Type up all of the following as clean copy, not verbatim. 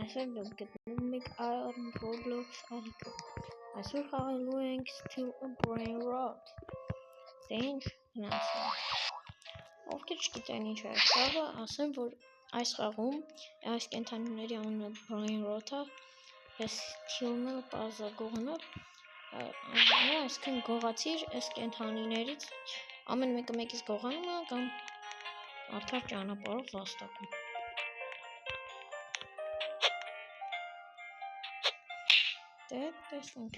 Այսօր դուք գտնում եք Iron Roblox ալիքը։ Այսօր խաղալու ենք Still a Brain Rot։ Դե ինչ գնացինք։ Ովքեր չգիտեն ինչ է խաղը, ասեմ, որ այս խաղում այս կենդանիների անունը Brain Rot-ը, ես թիլն էլ պարզա գողանալ, այսքան գողացիր այս կենդանիներից, ամեն մեկը մեկից գողանում է կամ արդար ճանապարհով վաստակում։ Դե տեսնենք։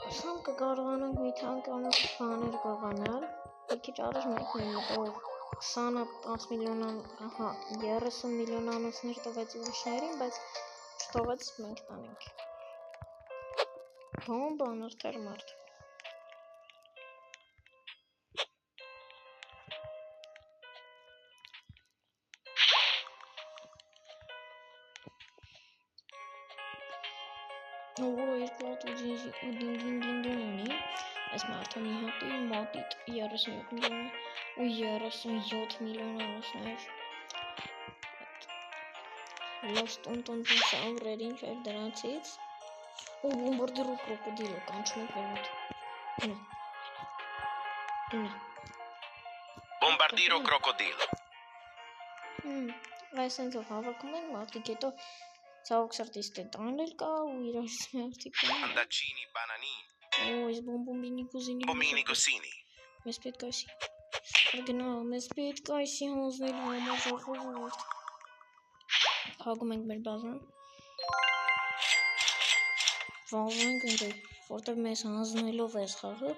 Ասամ կկարողանանք մի թանկանոց բաներ գողանալ, մի քիչ առաջ մեկն է մտով 20 միլիոն, 30 միլիոն անոցներ տվեց ուրիշներին, բայց չթողեց մենք տանենք։ Բոմբ անարդար մարդ։ Որը երկու հատ ու դին ունի, այս մարդը մի հատի մոտիտ 37 միլիոն ու 37 միլիոն անոցներ։ Լավ տուն սավրեր ինչ էր դրանցից։ Ու բոմբարդիրո կրոկոդիլը կանչում եք վերոտ։ Գնա։ Bombardiro crocodilo. Այս ընձով հավաքում են մարդիկ, հետո ցավոք սրտից դե տանել կա ու իրար մարդիկ կան։ Andacini bananini. Այս բոմբոմբինի կուզինի։ Bombini cosini. Մեզ պետք է այսի։ Գնա, մեզ պետք է այսի հանձնել համար ժողովուրդ։ Հագում ենք մեր բազան։ Վազում ենք ընդ, որտեղ մեզ հանձնելով է խաղը,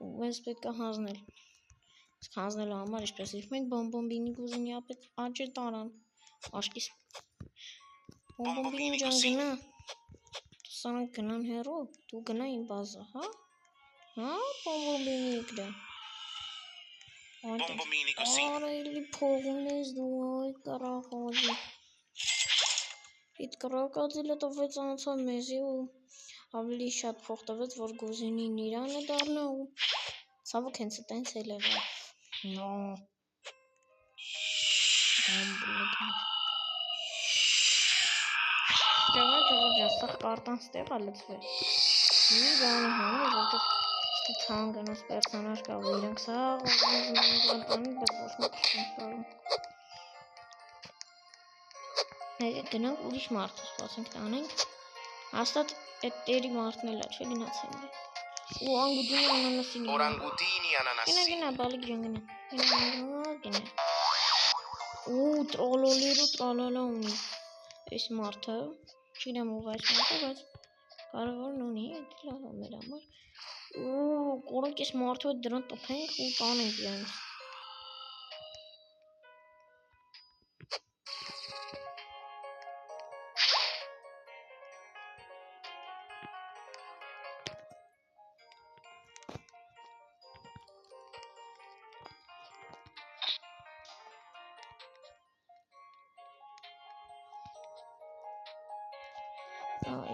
ու մեզ պետք է հանձնել։ Իսկ հանձնելու համար ինչպես իսկ մենք բոմբոմբինի կուզինի աճը տարան։ Աշկիս։ Բոմբոմբինի ջան գնա։ Սրանք գնան հեռու, դու գնա իմ բազա, հա? Հա, բոմբոմբինի գնա։ Bombomini cosini. Արելի փողուն ես դու, այ կարախոզի։ Իդ կրոկոդիլը տվեց անցավ մեզի ու ավելի շատ փող տվեց, որ գուզինին իրանը դառնա ու ցավոք հենց այտենց էլ եղավ։ No. Ջա, սա կարտան ստեղ է լցվել։ Մի բանի համար, որտեղ ստի թանկանոց պերսոնաժ կա, ու իրանք սա ուզում բայց ոչ մեկ չեն կարում։ Գնանք ուրիշ մարդը սպասենք տանենք։ Հաստատ այդ տերի մարդն էլ է, չէ գնացին դե։ Ու անգուտինի անանասինի։ Orangutini ananasini. Գնա, բալիկ ջան գնա։ Ու տրոլալա ունի այս մարդը, չգիտեմ ով այս մարդը, բայց կարևորն ունի, այդ լավ է մեր համար։ Ու կորեք այս մարդու հետ դրան տպենք ու տանենք իրենց։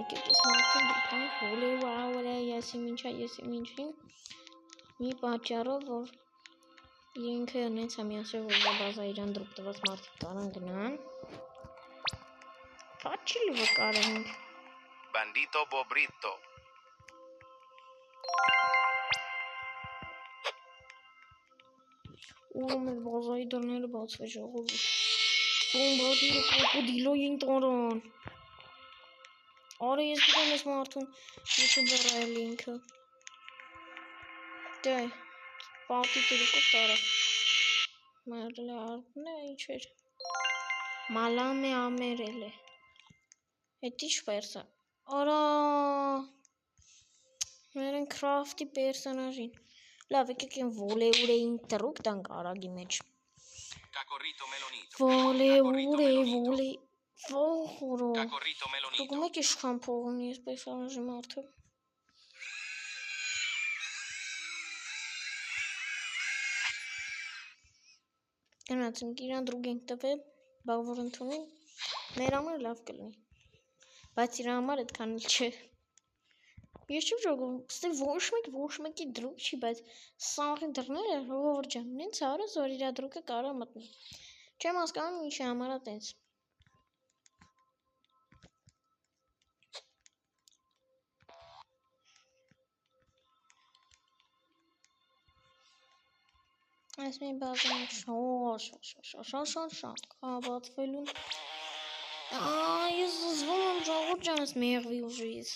Եկեք ես մարդուն դրպանք, վոլե, եսիմ ինչին, մի պատճառով, որ իրենքը նենց է միասեր, որ բազա իրան դրուպ տված մարդիկ կարան գնան, պատչիլ վկար ենք։ Bandito bobrito. Ու մեր բազայի դռները բացվե ժողովուրդ։ Բոմբարդիրո կրոկոդիլո ինտորան։ Արա ես գիտեմ ես մարդուն յութուբեր է լինքը։ Դե, պատի տիրուկով տարավ։ Մերել է արկն է, ինչ էր։ Մալան է ամերել է։ Հետ ինչ պերսա։ Արա, մերեն կրավտի պերսոնաժին։ Լավ, եկեք են վոլեուրեին տրուկ տանք արագի մեջ։ Cacorrito melonito. Վոլե։ Վոխորո։ Cacorrito melonito. Դուք մեկ իշխան փող ունի ես պերսոնաժի մարդը։ Գնացինք իրան դրուկ ենք տվել, բաղ որ ընդունին, մեր համար լավ կլինի, բայց իր համար այդքան էլ չէ։ Ես չեմ ժողում, ստե ոչ մեկի դրուկ չի, բայց սաղի դռները ժողովուրդ ջան, նենց արես, որ իրա դրուկը կարա մտնի։ Չեմ հասկանում ինչի համար է տենց։ Այս մի բազան շաշ կաբացվելուն։ Ես զզվում եմ ժողովուրդ ջան, այս մեղվի ուժից։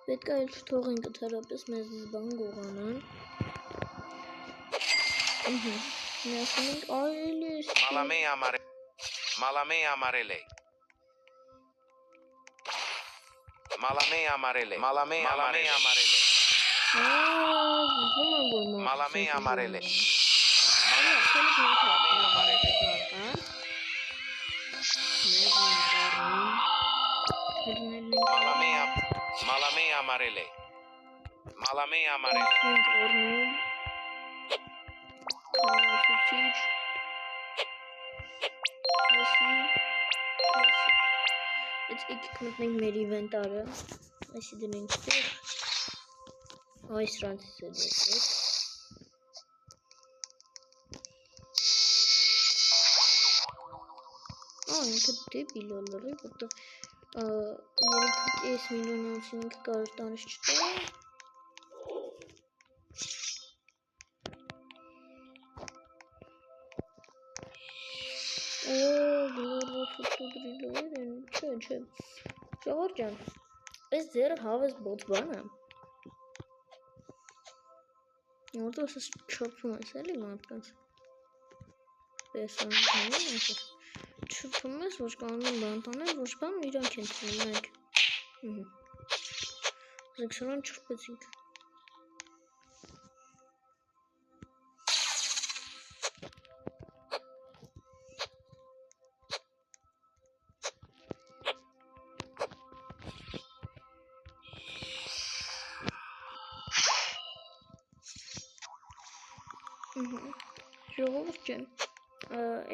Պետք է չթողենք թերապես մեզ բան գողանան։ Միացնենք այլի էս։ Malame amarele. Malame amarele. Malame amarele. Malame amarele. Malame amarele. Malame amarele. It's equipment մեր ինվենտարը, այսի դնենք տեղ, այս ռանցից է դեսեք, ինքը դեպիլ ոլորի, որտեղ երեքուտ ես միլիոնացին ինքը կարոր տանış չտա, Չէ, ժողովուրդ ջան, այս ձերը հավես բոց բան է, որտեղ ես չրփում ես էլի մարդկանց, չրփում ես, ոչ կանում են բան տանել, ոչ բան իրանք են տնում մենք, զեքսորան չրպեցինք, ժողովուրդ ջան,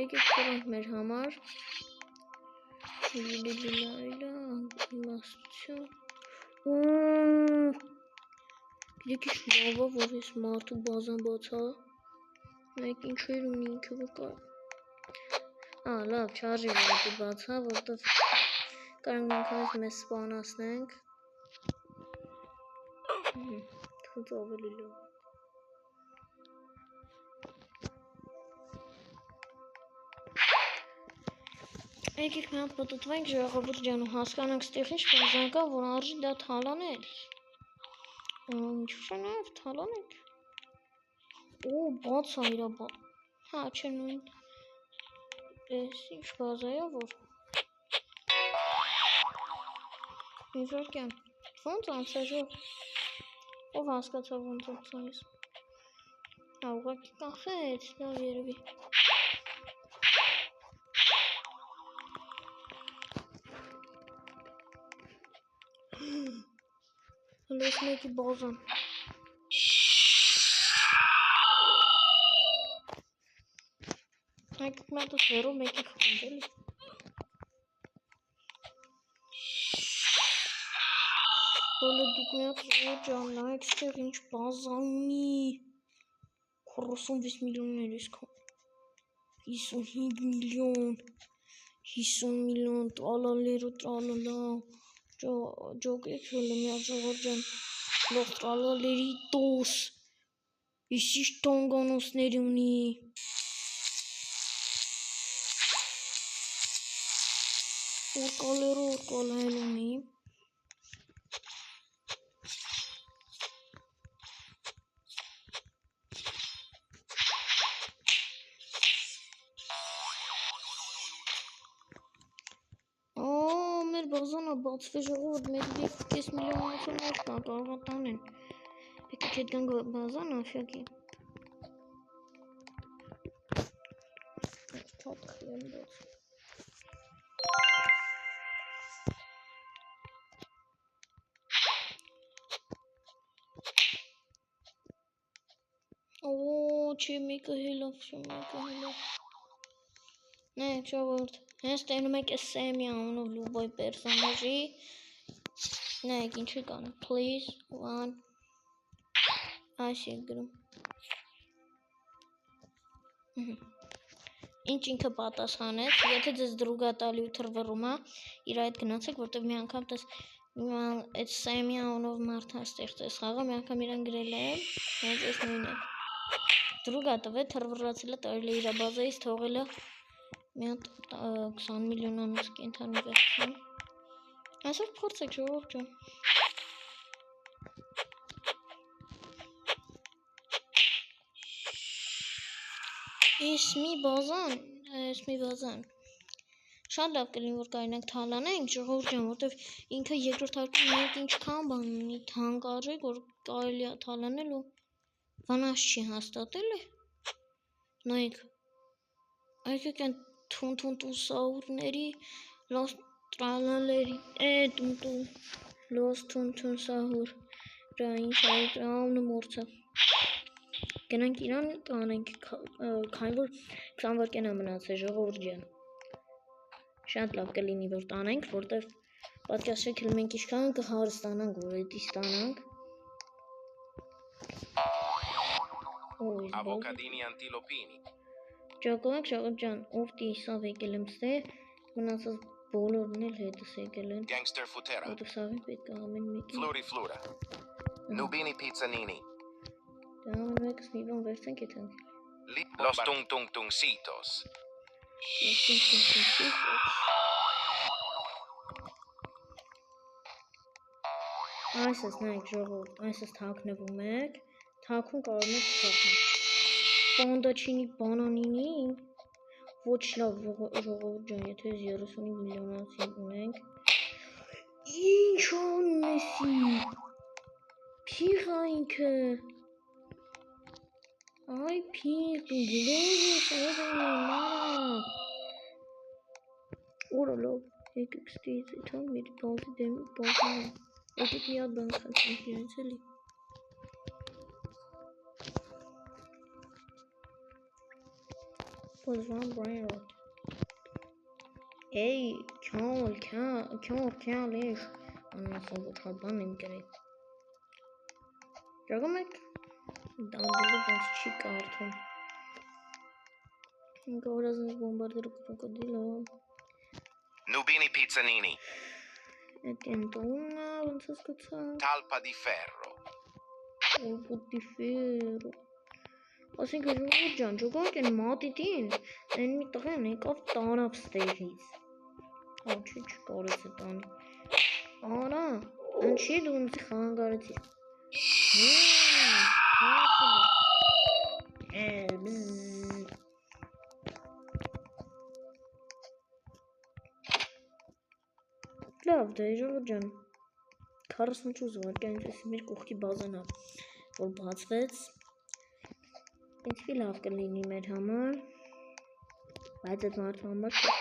եկեք խորանք մեր համար, իմաստություն, գիտեք ինչ լավա, որ ես մարդու բազան բացա, մեկ ինչեր ունի ինքը որ կար, լավ, չարժի մարդու բացա, որտև կարանք մենք մեզ սպանասնենք, թուց ավելի լավ, Եկեք մի հատ պտտվենք ժողովուրդ ջան ու հասկանանք ստեղ ինչ բազան կա, որ արժի դա թալանել։ Ինչու՞ չէ նաև թալանենք։ Բաց է իրա բա։ Հա, չէ նույն։ Էս ինչ բազա է որ։ Միվրկյան։ Ոնց անցա ժող։ Ով հասկացավ ոնց անցա ես։ Ուղղակի կանխեց, լավ երևի։ Հլես մեկի բազան։ Եկեք մի հատ հերով մեկի խփենք էլի։ Հոլը դուք մի հատ ջան, նայեք ստեղ ինչ բազա ունի։ 46 միլիոններ էսքան։ 55 միլիոն։ 50 միլիոն տալալերու տրալալա։ Ջոգեք հոլը մի հատ ժողովուրդ ջան։ Լող տրալալերի տոս։ Իսիշ տոնգանոսներ ունի։ Օրկալերու օրկալայել ունի։ Մեր բազանը բացվի ժողովուրդ մեր 2.5 միլիոնացում մեջ կա, կարող է տանեն։ Եկեք հետ գանք բազան աֆյակի։ Շատ խիեմ բաց։ Չէ, մեկը հելավ, չէ, մեկը հելավ։ Նայեք ժողովուրդ, հենց տենում եք Սեմի անունով լուբոյ պերսոնաժի, նայեք ինչի կան, please, one, այս եք գրում, ինչ ինքը պատասխանեց, եթե ձեզ դրուգա տալի ու թրվռում է, իր այդ գնացեք, որտև մի անգամ այդ Սեմի անունով մարդը ստեղծեց խաղը, մի անգամ իրան գրել եմ, հենց այս նույնն է, դրուգա տվե, թրվռացել է, տարել է իր բազայից, թողել է մի հատ 20 միլիոնանոց կենթանի վերցնում, այսօր փորձեք ժողովուրդ ջան, Իսմի բազան, շատ լավ կլինի, որ կարինանք թալանենք, ժողովուրդ ջան, որտև ինքը երկրորդ հարկում մենք ինչքան բան ունի, թանկ արժեք, որ կարելի է թալանել ու վնաս չի հաստատել է, նայեք, այգեք են թունթունտուսաուրների, լոս տրալալերի, լոս թունթունսահուր, ինչ այդ անունը մորցա, գնանք իրան տանենք, քանի որ 20 վայրկյան է մնացել ժողովուրդ ջան, շատ լավ կլինի, որ տանենք, որտև պատկասրեք էլ մենք ինչքան կհարստանանք, որ էդի ստանանք, Avocadini antilopini. Ճակոնակ ժողովուրդ ջան, ով տիսավ եկել եմ ստե, մնացած բոլորն էլ հետս եկել են, Gangster futera. որտև սավին պետք է ամեն մեկին, Fluriflura. Nubini pizzanini. դա ամեն մեկս մի բան վերցենք ետ ենք, Los tung-tung-tungsitos. Այսս նայեք ժողովուրդ, այսս թաքնվում եք, թաքուն կարող եք թաքնել, Պոնդաչինի բանանինի, ոչ լավ ժողովուրդ ջան, եթե 35 միլիոնացի ունենք, ինչ աննեսի, փիղա ինքը, այ փիղ, գլոզս, ով է մարա, Ora lov, եկեք ստիից եթան մեր բազի դեմի բազան, եկեք մի հատ բան խացենք իրենց էլի, was one brain rot. Ey, քյալ էշ, անասան ոչ հատ բան եմ գրել, ճագում եք, դամբոլը ոնց չի կարդում, ինքը որազնից բոմբարդերը կրոկոդիլը, Nubini pizzanini. Էդ ենտոնը ոնց ասկացանք, Talpa di ferro. Ոլպուտի ֆերո, ասենք ժողովուրդ ջան, ճոգանք են մատիտին, են մի տղեն եկավ տարավ ստեղից, չի չկարեց է տանի, արա, անչի դու ունցի խանգարեցի, լավ դե ժողովուրդ ջան, 44 վայրկյանից էսի մեր կողքի բազան է, որ բացվեց, ինձվի լավ կլինի մեր համար, բայց այդ մարդու համար չէ,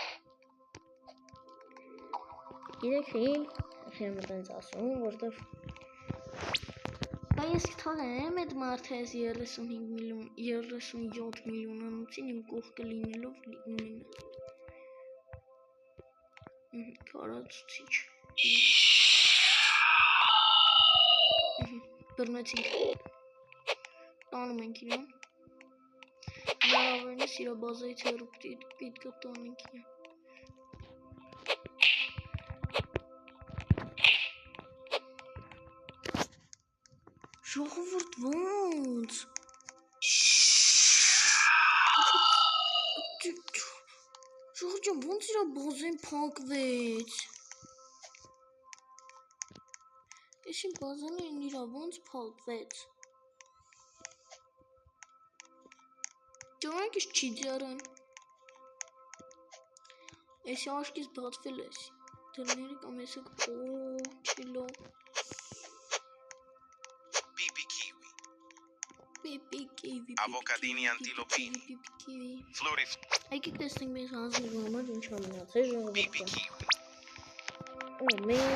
իրեք հին, եմ տենց ասում, որտև Բայց ես կթողեմ այդ մարդը ես 37 միլիոնանոցին իմ կողքը լինելով ունենա, կարացուցիչ, բռնեցինք, տանում ենք իրան, հնարավորինս իր բազայից հեռու պետք է տանենք իրան, ժողովուրդ ոնց, ժողովուրդ ջան ոնց իր բազեն փակվեց, ես իմ բազանը իր ոնց փակվեց, ճանակ ես չի ձարան, եսի աշկից բացվել ես, դրների կամ եսեք չի լով, Pipi kiwi. Avocadini antilopini. Fluriflura. Եկեք տեսնենք մեր հանձնելու համար ինչ ամենացել ժողովուրդ Pipi kiwi. մեր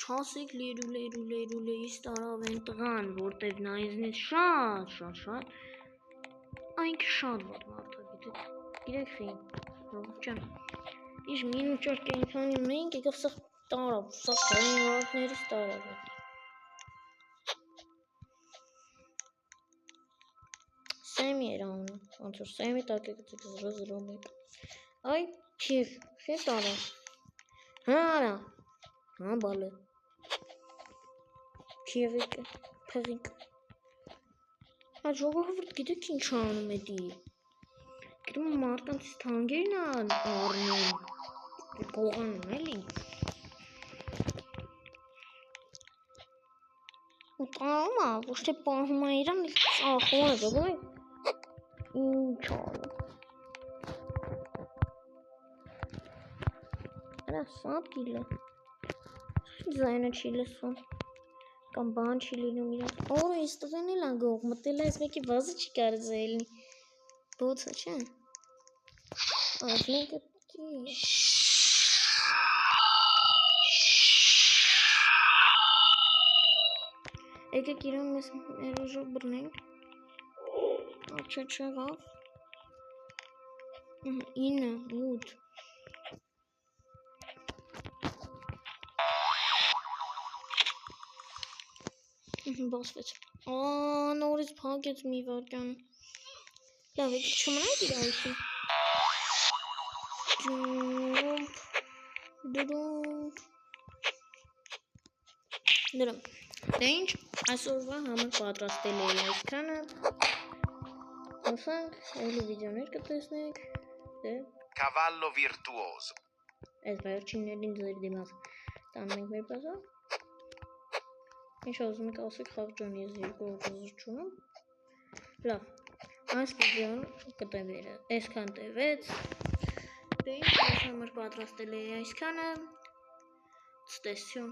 չասեք լերուլեիս տարավ են տղան, որտև նա իզնից շատ, այնք շատ ված մարդա գիտեք, Գիտեք ֆի։ Ջան։ Իշ մինու ճար կենթանի ունենք, եկավ սա տարավ, սա բրեյնրոտներից տարավ։ Սեմի էր անում, ոնց որ Սեմի տակ եկեցեք 001։ Այ, քիվ, շե տարավ։ Հարա։ Հա բալը։ Քիվիկը, փղիկ։ Հա ժողովուրդ գիտեք ինչ անում է դի։ Գիտում մարդկանց թանկերն առնում, կողանում էլի։ Ու տանում է, ոչ թե պահում է իրան, ծախում է, գոհ է։ Ինչ անում։ Արա սատ գիլը։ Ձայնը չի լսում։ Կամ բան չի լինում իրան։ Օրը ես տղեն էլ անգող, մտել է այս մեկի վազը չի կարծ է էլնի։ Բոցը չէ։ Այս մեկը չի։ Եկեք իրան մեզ ներոժով բրնենք։ Աչա չեղավ։ 9, 8 Բասվեց։ Նորից փակեց մի վարկյան։ Լավ, եկեք չմնայք իր այդի։ Դրում։ Դե ինչ, այսօրվա համար պատրաստել էի այսքանը։ Ասանք, էլի վիդեոներ կտեսնեք։ Դե։ Cavallo virtuoso. Այս վերջիններին ձեր դիմաց տանում ենք մեր բազա։ Ինչ ուզում եք ասեք խաղ ջան, ես 2 օր չունեմ։ Լավ, այս վիդեոն կտևերը, այսքան տևեց։ Դե ինչ համար պատրաստել էի այսքանը։ Ցտեսություն։